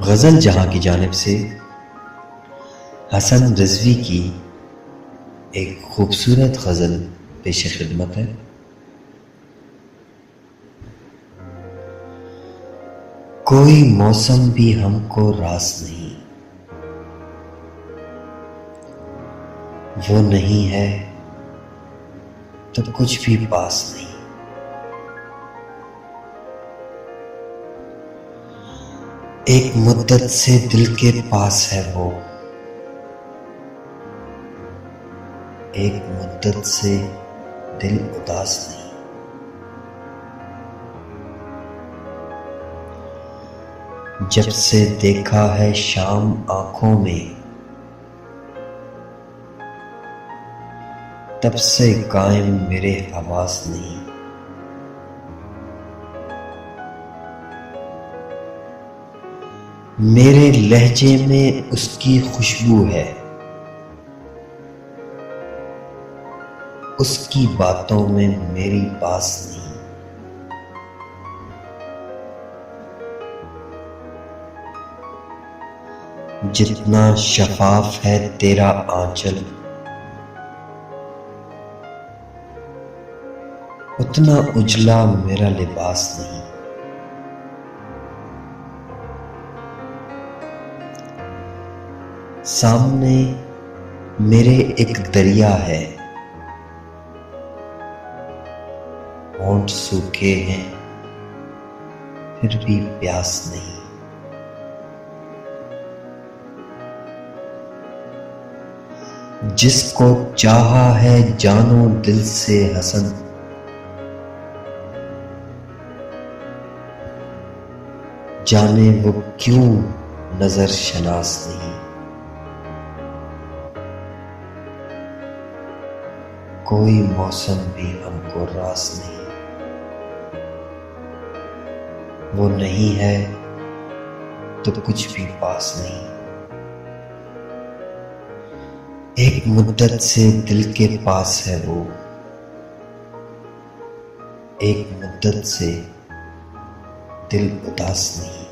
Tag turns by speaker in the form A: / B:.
A: गज़ल जहां की जानिब से हसन रिजवी की एक खूबसूरत गज़ल पेश खिदमत है। कोई मौसम भी हमको रास नहीं, वो नहीं है तो कुछ भी पास नहीं। एक मुद्दत से दिल के पास है वो, एक मुद्दत से दिल उदास नहीं। जब से देखा है शाम आंखों में, तब से कायम मेरे हवास नहीं। मेरे लहजे में उसकी खुशबू है, उसकी बातों में मेरी बास नहीं। जितना शफाफ है तेरा आंचल, उतना उजला मेरा लिबास नहीं। सामने मेरे एक दरिया है, होंठ सूखे हैं फिर भी प्यास नहीं। जिसको चाहा है जानो दिल से हसन, जाने वो क्यों नजर शनास नहीं। कोई मौसम भी हमको रास नहीं, वो नहीं है तो कुछ भी पास नहीं। एक मुद्दत से दिल के पास है वो, एक मुद्दत से दिल उदास नहीं।